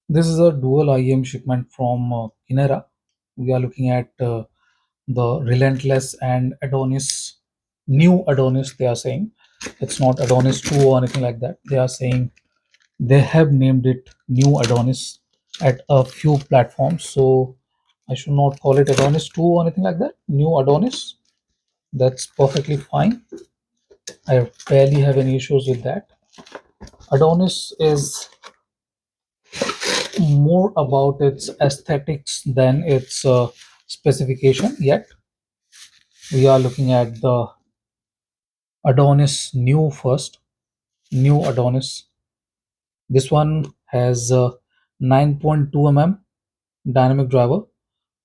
This is a dual IEM shipment from Kinera. We are looking at the Relentless and Adonis, new Adonis, they are saying. It's not Adonis 2 or anything like that. They are saying they have named it new Adonis at a few platforms. So I should not call it Adonis 2 or anything like that. New Adonis. That's perfectly fine. I barely have any issues with that. Adonis is more about its aesthetics than its specification. Yet we are looking at the Adonis new first. New Adonis. This one has 9.2 dynamic driver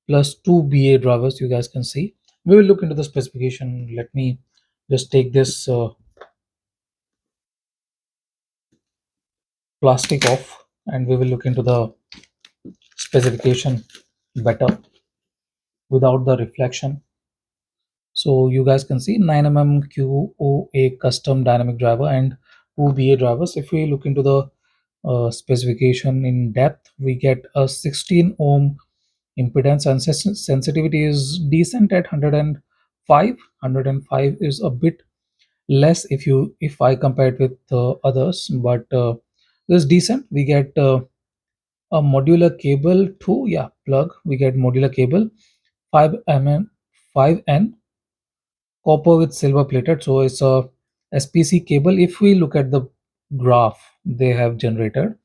plus two BA drivers. You guys can see. We will look into the specification. Let me just take this plastic off, and we will look into the specification better without the reflection. So you guys can see 9 QOA custom dynamic driver and two BA drivers. If we look into the specification in depth, we get a 16 ohm impedance, and sensitivity is decent at 105. 105 is a bit less if I compare it with others, but this is decent. We get a modular cable too. Yeah, plug. We get modular cable 5 copper with silver plated, so it's a SPC cable. If we look at the graph they have generated,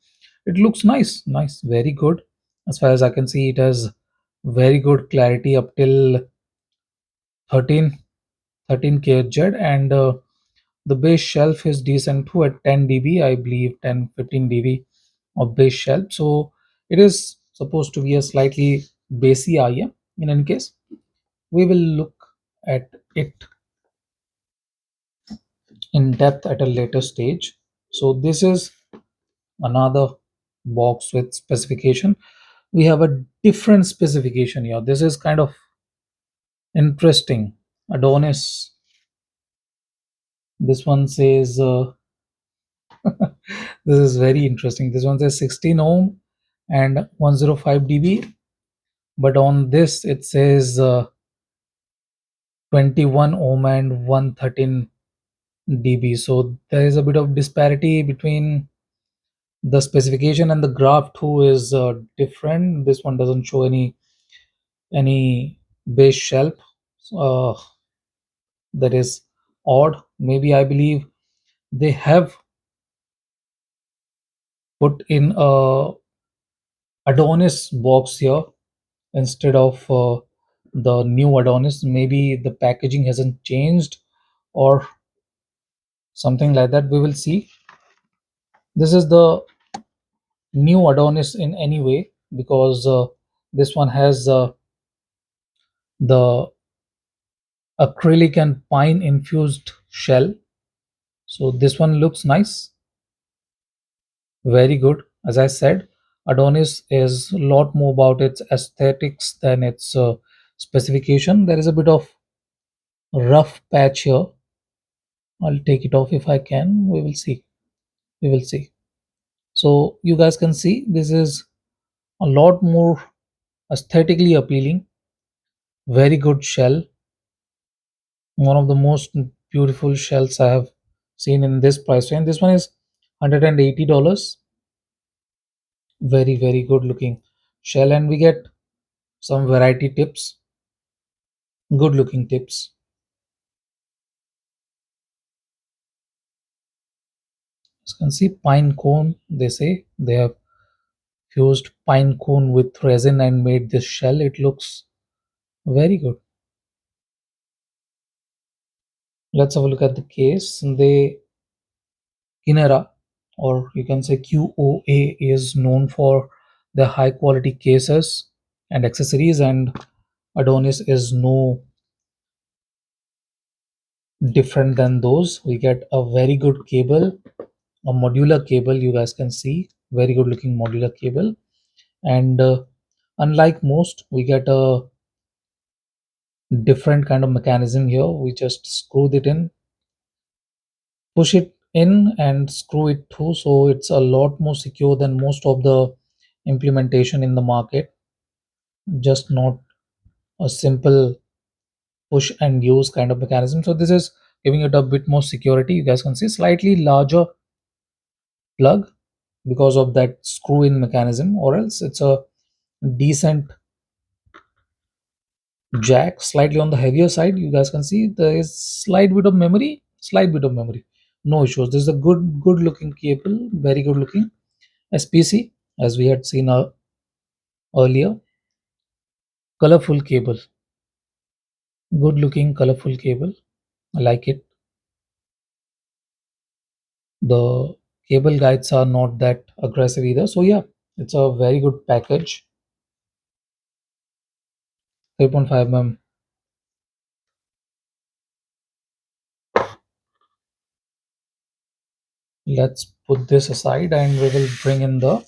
it looks nice, very good. As far as I can see, it has very good clarity up till 13 13 kHz, and the base shelf is decent too at 10 dB, I believe 10 15 dB of base shelf. So it is supposed to be a slightly bassy IM. In any case, we will look at it in depth at a later stage. So this is another box with specification. We have a different specification here. This is kind of interesting. Adonis. This one says this is very interesting. This one says 16 ohm and 105 dB, but on this it says 21 ohm and 113 dB. So there is a bit of disparity between the specification, and the graph too is different. This one doesn't show any base shelf. uh, that is odd. Maybe I believe they have put in a Adonis box here instead of the new Adonis. Maybe the packaging hasn't changed or something like that. We will see. This is the new Adonis in any way, because this one has the acrylic and pine infused shell. So this one looks nice, very good. As I said, Adonis is a lot more about its aesthetics than its specification. There is a bit of rough patch here. I'll take it off if I can. We will see. We will see. So you guys can see this is a lot more aesthetically appealing. Very good shell. One of the most beautiful shells I have seen in this price range. This one is $180. Very good looking shell, and we get some variety tips, good looking tips. You can see pine cone. They say they have fused pine cone with resin and made this shell. It looks very good. Let's have a look at the case. They Kinera, or you can say QOA, is known for the high quality cases and accessories, and Adonis is no different than those. We get a very good cable, a modular cable. You guys can see very good looking modular cable, and unlike most, we get a different kind of mechanism here. We just screw it in, push it in, and screw it through. So it's a lot more secure than most of the implementation in the market, just not a simple push and use kind of mechanism. So this is giving it a bit more security. You guys can see slightly larger plug because of that screw in mechanism, or else it's a decent jack, slightly on the heavier side. You guys can see there is slight bit of memory, no issues. This is a good looking cable, very good looking SPC, as we had seen earlier. Colorful cable, good looking colorful cable, I like it. The cable guides are not that aggressive either, so yeah, it's a very good package. 3.5 mm. Let's put this aside and we will bring in the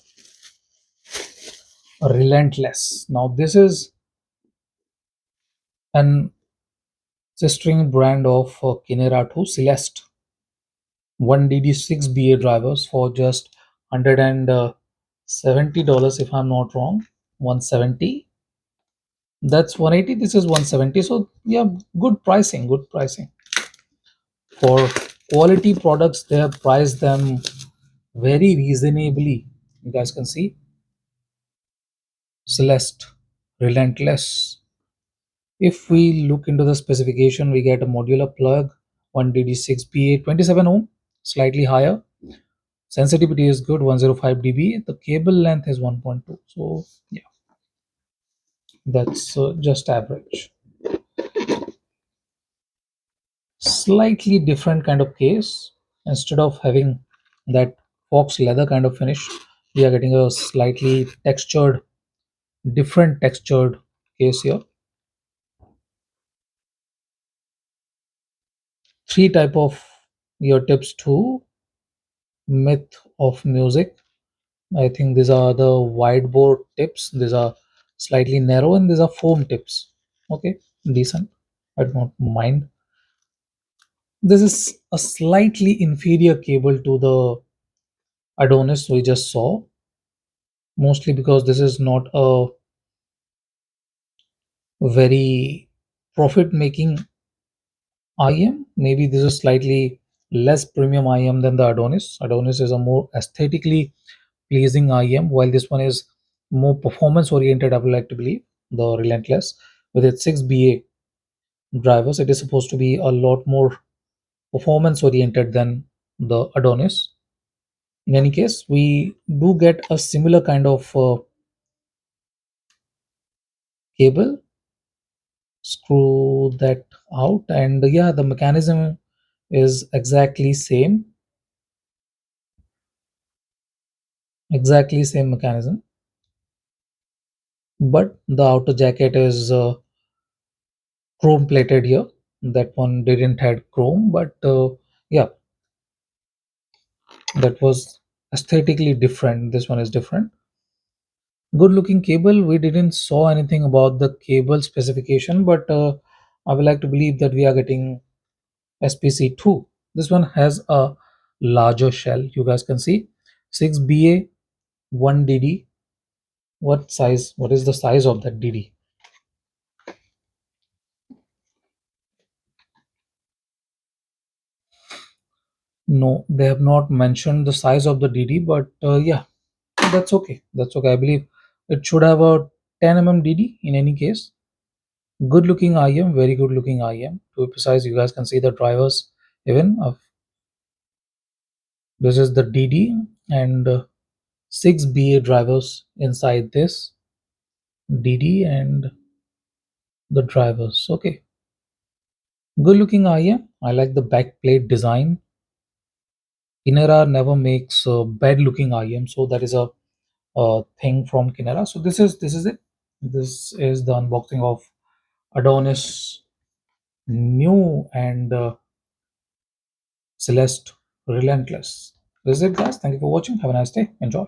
Relentless. Now this is an sistering brand of Kinera 2 Celeste 1DD6BA drivers for just $170, if I'm not wrong. 170. That's 180. This is 170. So yeah, good pricing. Good pricing for quality products. They have priced them very reasonably. You guys can see Celeste, Relentless. If we look into the specification, we get a modular plug, 1DD6BA, 27 ohm, slightly higher. Sensitivity is good, 105 dB. The cable length is 1.2. So yeah, that's just average. Slightly different kind of case. Instead of having that fox leather kind of finish, we are getting a slightly textured, different textured case here. Three type of ear tips to myth of music. I think these are the wide bore tips. These are slightly narrow and these are foam tips. Okay, decent. I don't mind. This is a slightly inferior cable to the Adonis we just saw, mostly because this is not a very profit making IM. Maybe this is slightly less premium IM than the Adonis. Adonis is a more aesthetically pleasing IM, while this one is more performance oriented, I would like to believe. The Relentless, with its 6BA drivers, it is supposed to be a lot more performance oriented than the Adonis. In any case, we do get a similar kind of cable. Screw that out, and yeah, the mechanism is exactly same mechanism, but the outer jacket is chrome plated here. That one didn't had chrome, but yeah, that was aesthetically different. This one is different. Good looking cable. We didn't saw anything about the cable specification, but I would like to believe that we are getting SPC2. This one has a larger shell. You guys can see 6BA 1DD. What size? What is the size of that DD? No, they have not mentioned the size of the DD, but yeah, that's okay. That's okay. I believe it should have a 10 mm DD in any case. Good looking IM, very good looking IM. To be precise, you guys can see the drivers even of this is the DD and 6BA drivers inside this DD and the drivers. Okay, good looking IM. I like the back plate design. Kinera never makes bad looking IM, so that is a thing from Kinera. So this is it. This is the unboxing of Adonis new and Celeste Relentless. This is it, guys. Thank you for watching. Have a nice day. Enjoy.